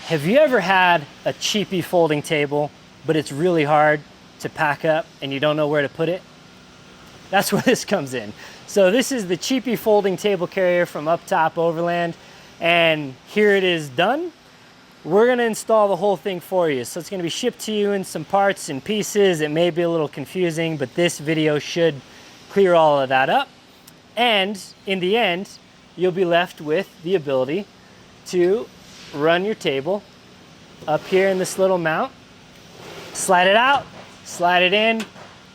Have you ever had a Cheapie folding table, but it's really hard to pack up and you don't know where to put it? That's where this comes in. So this is the Cheapie folding table carrier from upTOP Overland, and here it is done. We're gonna install the whole thing for you. So it's gonna be shipped to you in some parts and pieces. It may be a little confusing, but this video should clear all of that up. And in the end, you'll be left with the ability to run your table up here in this little mount, slide it out, slide it in,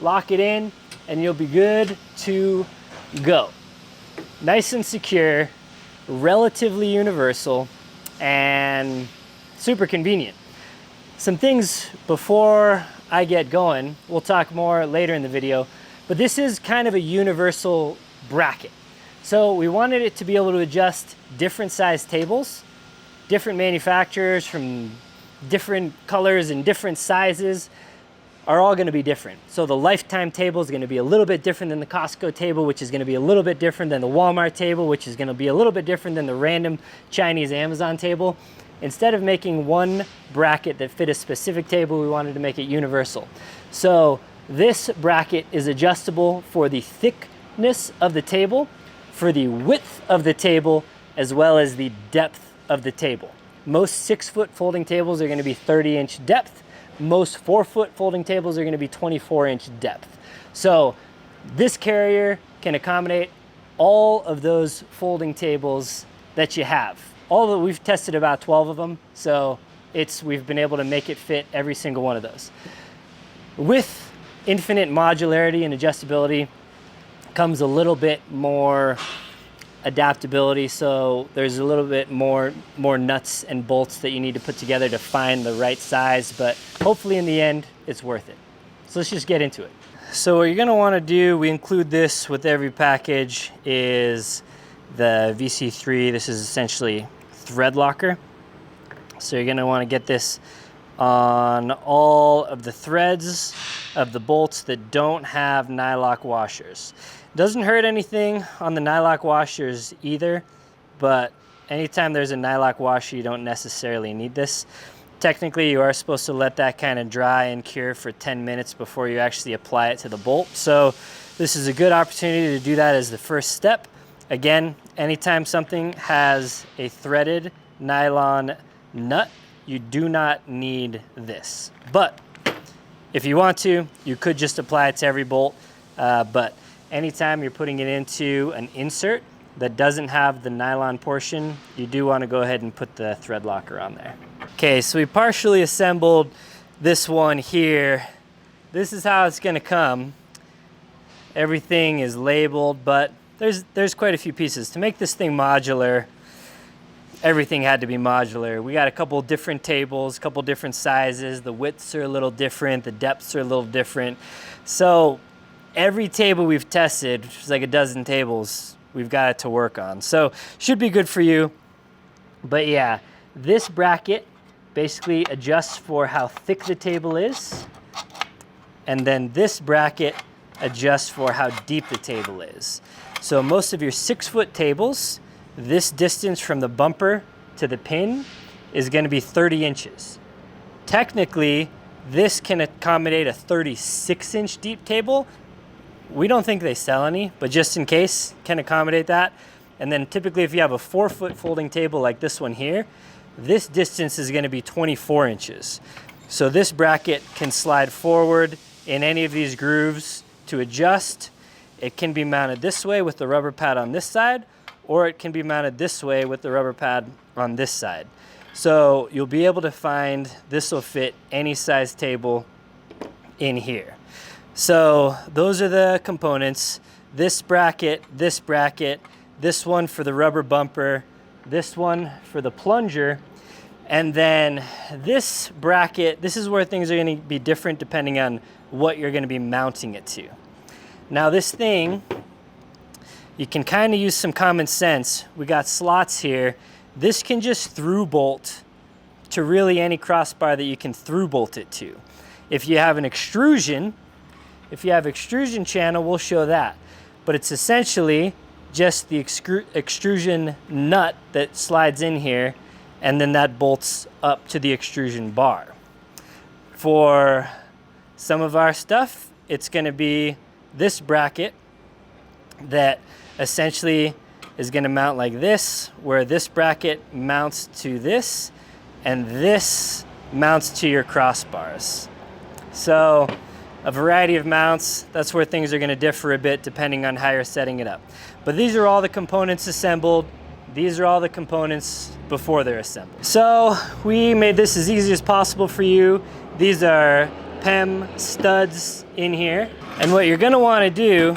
lock it in, and you'll be good to go. Nice and secure, relatively universal, and super convenient. Some things before I get going, we'll talk more later in the video, but this is kind of a universal bracket. So we wanted it to be able to adjust different size tables. Different manufacturers from different colors and different sizes are all gonna be different. So the Lifetime table is gonna be a little bit different than the Costco table, which is gonna be a little bit different than the Walmart table, which is gonna be a little bit different than the random Chinese Amazon table. Instead of making one bracket that fit a specific table, we wanted to make it universal. So this bracket is adjustable for the thickness of the table, for the width of the table, as well as the depth of the table. Most 6-foot folding tables are going to be 30-inch depth. Most 4-foot folding tables are going to be 24-inch depth. So this carrier can accommodate all of those folding tables that you have. We've tested about 12 of them, so we've been able to make it fit every single one of those. With infinite modularity and adjustability comes a little bit more adaptability, so there's a little bit more nuts and bolts that you need to put together to find the right size, but hopefully in the end it's worth it. So let's just get into it. So what you're going to want to do, we include this with every package, is the VC3. This is essentially thread locker. So you're going to want to get this on all of the threads of the bolts that don't have nylock washers. Doesn't hurt anything on the nylock washers either, but anytime there's a nylock washer, you don't necessarily need this. Technically, you are supposed to let that kind of dry and cure for 10 minutes before you actually apply it to the bolt. So this is a good opportunity to do that as the first step. Again, anytime something has a threaded nylon nut, you do not need this. But if you want to, you could just apply it to every bolt, but anytime you're putting it into an insert that doesn't have the nylon portion, you do want to go ahead and put the thread locker on there. Okay, so we partially assembled this one here. This is how it's going to come. Everything is labeled, but there's quite a few pieces. To make this thing modular, everything had to be modular. We got a couple different tables, a couple different sizes. The widths are a little different, the depths are a little different. So every table we've tested, which is like a dozen tables, we've got it to work on. So should be good for you. But yeah, this bracket basically adjusts for how thick the table is. And then this bracket adjusts for how deep the table is. So most of your 6-foot tables, this distance from the bumper to the pin is going to be 30 inches. Technically, this can accommodate a 36-inch deep table. We don't think they sell any, but just in case, can accommodate that. And then typically if you have a 4-foot folding table like this one here, this distance is going to be 24 inches. So this bracket can slide forward in any of these grooves to adjust. It can be mounted this way with the rubber pad on this side, or it can be mounted this way with the rubber pad on this side. So you'll be able to find this will fit any size table in here. So those are the components. This bracket, this one for the rubber bumper, this one for the plunger, and then this bracket, this is where things are going to be different depending on what you're going to be mounting it to. Now this thing, you can kind of use some common sense. We got slots here. This can just through bolt to really any crossbar that you can through bolt it to. If you have an extrusion, channel, we'll show that. But it's essentially just the extrusion nut that slides in here and then that bolts up to the extrusion bar. For some of our stuff, it's going to be this bracket that essentially is going to mount like this, where this bracket mounts to this, and this mounts to your crossbars. So a variety of mounts, that's where things are going to differ a bit depending on how you're setting it up. But these are all the components assembled. These are all the components before they're assembled. So we made this as easy as possible for you. These are PEM studs in here. And what you're going to want to do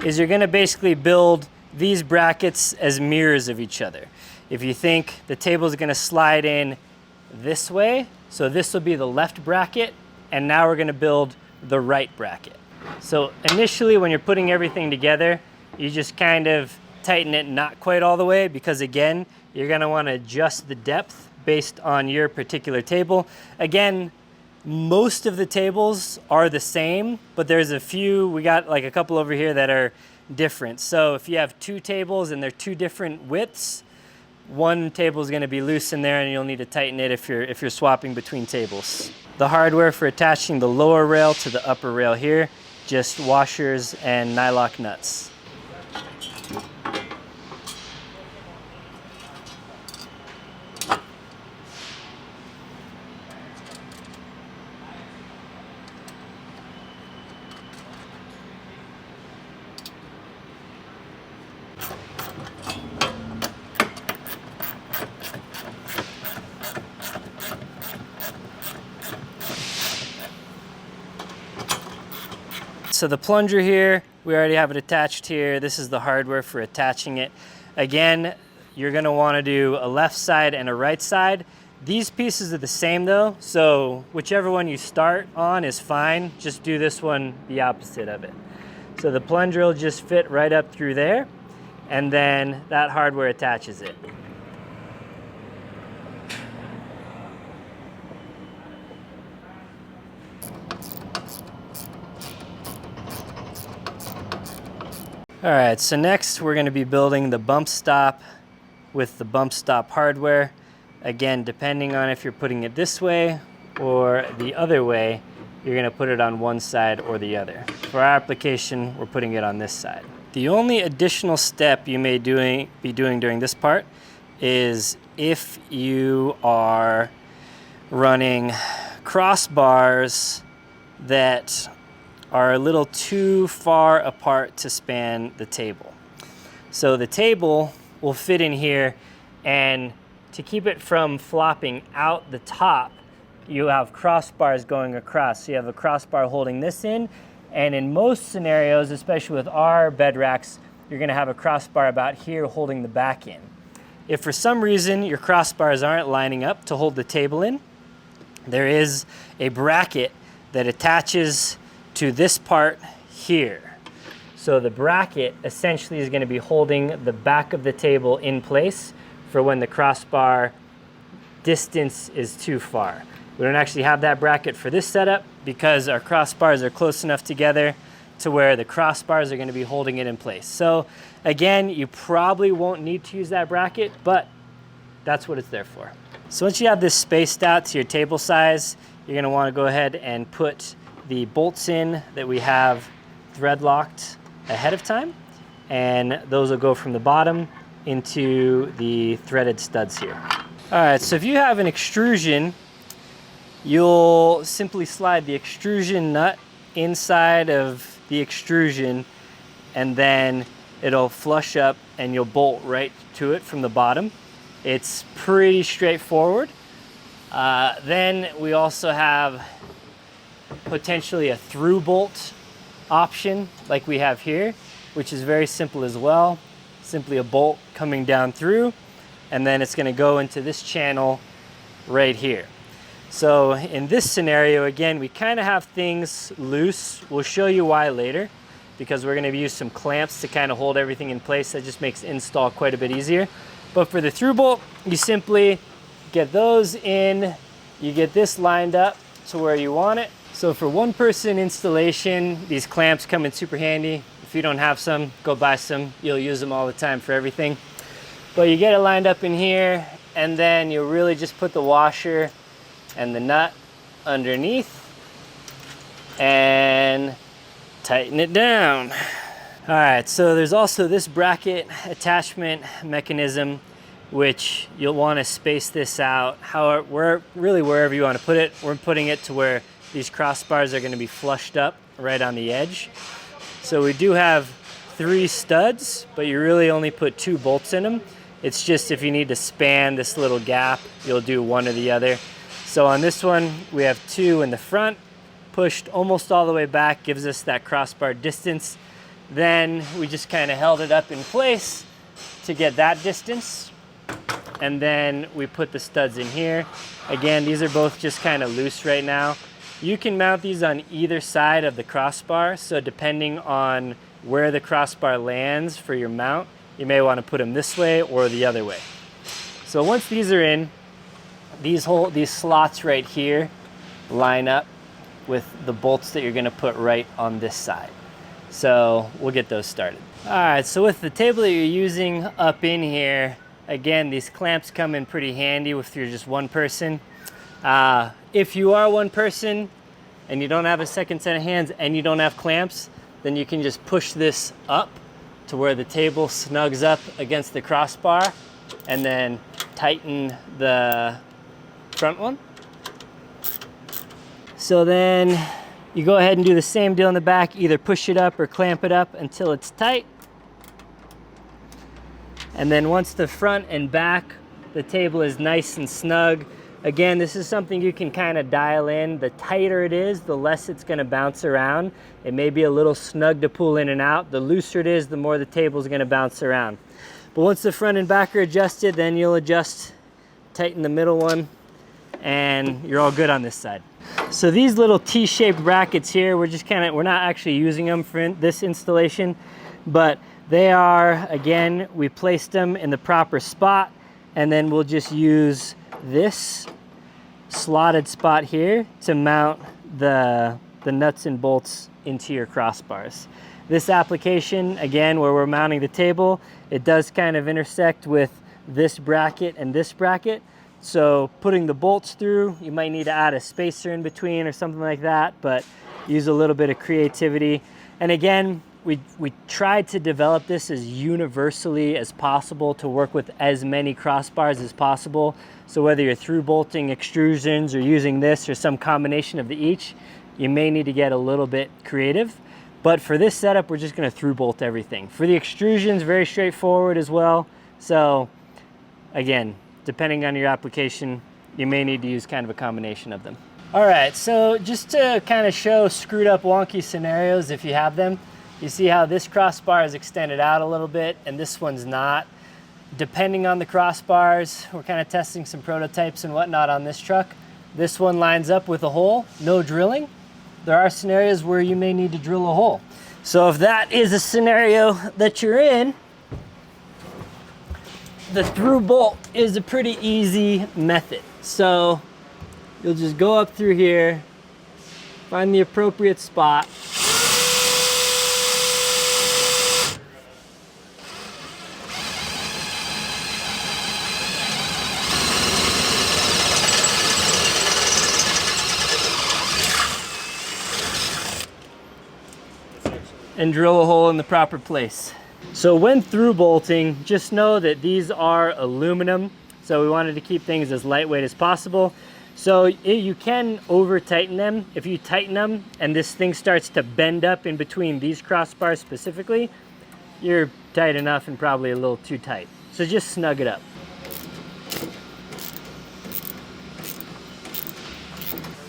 is you're going to basically build these brackets as mirrors of each other. If you think the table is going to slide in this way, so this will be the left bracket, and now we're going to build the right bracket. So initially when you're putting everything together, you just kind of tighten it not quite all the way, because again, you're going to want to adjust the depth based on your particular table. Again, most of the tables are the same, but there's a few, we got like a couple over here that are different. So if you have two tables and they're two different widths, one table is going to be loose in there and you'll need to tighten it if you're swapping between tables. The hardware for attaching the lower rail to the upper rail here, just washers and nylock nuts. So the plunger here, we already have it attached here. This is the hardware for attaching it. Again, you're going to want to do a left side and a right side. These pieces are the same though, so whichever one you start on is fine. Just do this one the opposite of it. So the plunger will just fit right up through there, and then that hardware attaches it. All right, so next we're going to be building the bump stop with the bump stop hardware. Again, depending on if you're putting it this way or the other way, you're going to put it on one side or the other. For our application, we're putting it on this side. The only additional step you may be doing during this part is if you are running crossbars that are a little too far apart to span the table. So the table will fit in here, and to keep it from flopping out the top, you have crossbars going across. So you have a crossbar holding this in, and in most scenarios, especially with our bed racks, you're gonna have a crossbar about here holding the back in. If for some reason your crossbars aren't lining up to hold the table in, there is a bracket that attaches to this part here. So the bracket essentially is going to be holding the back of the table in place for when the crossbar distance is too far. We don't actually have that bracket for this setup because our crossbars are close enough together to where the crossbars are going to be holding it in place. So again, you probably won't need to use that bracket, but that's what it's there for. So once you have this spaced out to your table size, you're going to want to go ahead and put the bolts in that we have thread locked ahead of time, and those will go from the bottom into the threaded studs here. All right, so if you have an extrusion, you'll simply slide the extrusion nut inside of the extrusion, and then it'll flush up and you'll bolt right to it from the bottom. It's pretty straightforward. Then we also have potentially a through bolt option like we have here, which is very simple as well. Simply a bolt coming down through, and then it's going to go into this channel right here. So in this scenario, again, we kind of have things loose. We'll show you why later, because we're going to use some clamps to kind of hold everything in place. That just makes install quite a bit easier. But for the through bolt, you simply get those in, you get this lined up to where you want it. So for one person installation, these clamps come in super handy. If you don't have some, go buy some. You'll use them all the time for everything. But you get it lined up in here, and then you'll really just put the washer and the nut underneath and tighten it down. All right, so there's also this bracket attachment mechanism, which you'll want to space this out wherever you want to put it. We're putting it to where these crossbars are going to be flushed up right on the edge. So we do have 3 studs, but you really only put 2 bolts in them. It's just if you need to span this little gap, you'll do one or the other. So on this one, we have 2 in the front, pushed almost all the way back, gives us that crossbar distance. Then we just kind of held it up in place to get that distance. And then we put the studs in here. Again, these are both just kind of loose right now. You can mount these on either side of the crossbar. So depending on where the crossbar lands for your mount, you may want to put them this way or the other way. So once these are in, these slots right here line up with the bolts that you're going to put right on this side. So we'll get those started. All right, so with the table that you're using up in here, again, these clamps come in pretty handy if you're just one person. If you are one person and you don't have a second set of hands and you don't have clamps, then you can just push this up to where the table snugs up against the crossbar and then tighten the front one. So then you go ahead and do the same deal in the back, either push it up or clamp it up until it's tight. And then once the front and back, the table is nice and snug. Again, this is something you can kind of dial in. The tighter it is, the less it's going to bounce around. It may be a little snug to pull in and out. The looser it is, the more the table is going to bounce around. But once the front and back are adjusted, then you'll adjust, tighten the middle one, and you're all good on this side. So these little T-shaped brackets here, we're not actually using them for this installation, but they are, again, we placed them in the proper spot, and then we'll just use this slotted spot here to mount the nuts and bolts into your crossbars. This application, again, where we're mounting the table, it does kind of intersect with this bracket and this bracket. So putting the bolts through, you might need to add a spacer in between or something like that, but use a little bit of creativity. And again, we tried to develop this as universally as possible to work with as many crossbars as possible. So whether you're through bolting extrusions or using this or some combination of the each, you may need to get a little bit creative. But for this setup, we're just gonna through bolt everything. For the extrusions, very straightforward as well. So again, depending on your application, you may need to use kind of a combination of them. All right, so just to kind of show screwed up wonky scenarios if you have them, you see how this crossbar is extended out a little bit and this one's not. Depending on the crossbars, we're kind of testing some prototypes and whatnot on this truck. This one lines up with a hole, no drilling. There are scenarios where you may need to drill a hole. So if that is a scenario that you're in, the through bolt is a pretty easy method. So you'll just go up through here, find the appropriate spot, and drill a hole in the proper place. So when through bolting, just know that these are aluminum. So we wanted to keep things as lightweight as possible. So you can over tighten them. If you tighten them and this thing starts to bend up in between these crossbars specifically, you're tight enough and probably a little too tight. So just snug it up.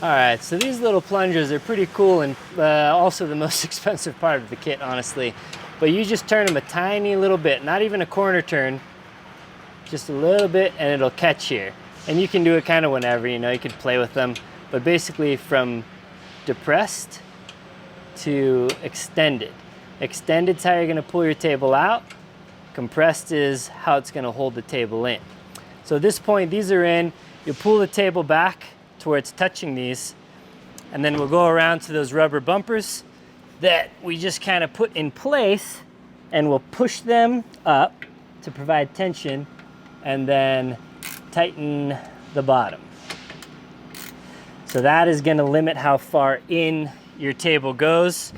All right, so these little plungers are pretty cool and also the most expensive part of the kit, honestly. But you just turn them a tiny little bit, not even a corner turn, just a little bit, and it'll catch here. And you can do it kind of whenever, you know, you could play with them. But basically from depressed to extended. Extended's how you're gonna pull your table out. Compressed is how it's gonna hold the table in. So at this point, these are in, you pull the table back to where it's touching these, and then we'll go around to those rubber bumpers that we just kind of put in place, and we'll push them up to provide tension and then tighten the bottom. So that is going to limit how far in your table goes,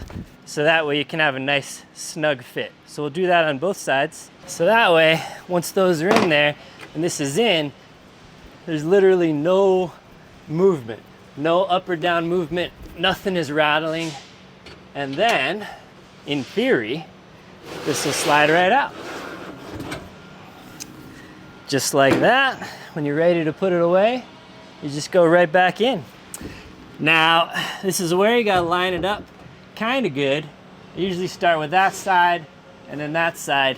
so that way you can have a nice snug fit. So we'll do that on both sides. So that way, once those are in there and this is in, there's literally no movement, no up or down movement, nothing is rattling. And then, in theory, this will slide right out. Just like that. When you're ready to put it away, you just go right back in. Now, this is where you gotta line it up kind of good. I usually start with that side and then that side.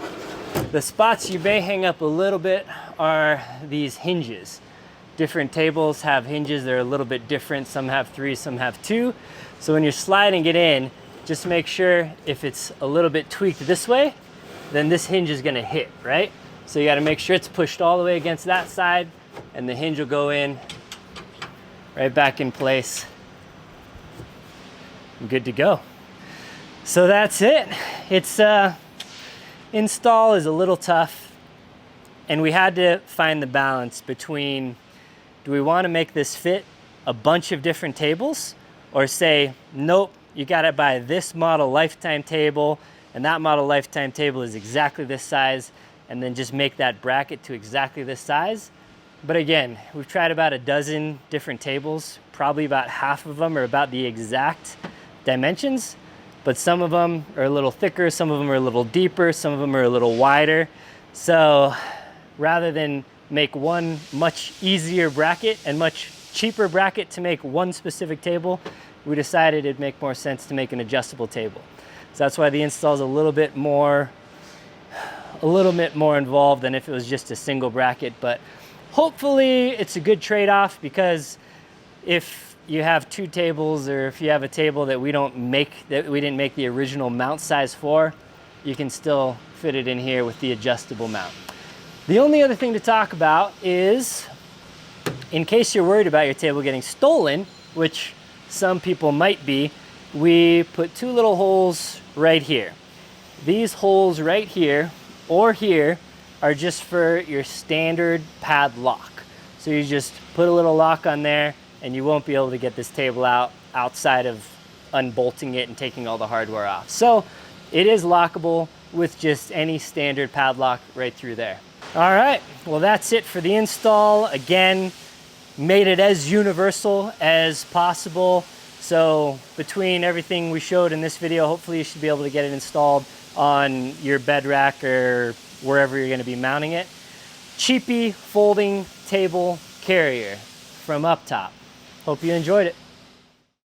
The spots you may hang up a little bit are these hinges. Different tables have hinges, they're a little bit different. Some have 3, some have 2. So when you're sliding it in, just make sure if it's a little bit tweaked this way, then this hinge is gonna hit, right? So you gotta make sure it's pushed all the way against that side, and the hinge will go in right back in place. I'm good to go. So that's it. It's install is a little tough, and we had to find the balance between, do we want to make this fit a bunch of different tables, or say, nope, you gotta buy this model lifetime table, and that model lifetime table is exactly this size, and then just make that bracket to exactly this size. But again, we've tried about a dozen different tables. Probably about half of them are about the exact dimensions, but some of them are a little thicker, some of them are a little deeper, some of them are a little wider. So rather than make one much easier bracket and much cheaper bracket to make one specific table, we decided it'd make more sense to make an adjustable table. So that's why the install is a little bit more involved than if it was just a single bracket. But hopefully it's a good trade-off, because if you have 2 tables, or if you have a table that we didn't make the original mount size for, you can still fit it in here with the adjustable mount. The only other thing to talk about is, in case you're worried about your table getting stolen, which some people might be, we put 2 little holes right here. These holes right here or here are just for your standard pad lock. So you just put a little lock on there, and you won't be able to get this table out outside of unbolting it and taking all the hardware off. So it is lockable with just any standard padlock right through there. All right, well, that's it for the install. Again, made it as universal as possible. So between everything we showed in this video, hopefully you should be able to get it installed on your bed rack or wherever you're gonna be mounting it. Cheapie folding table carrier from upTOP. Hope you enjoyed it.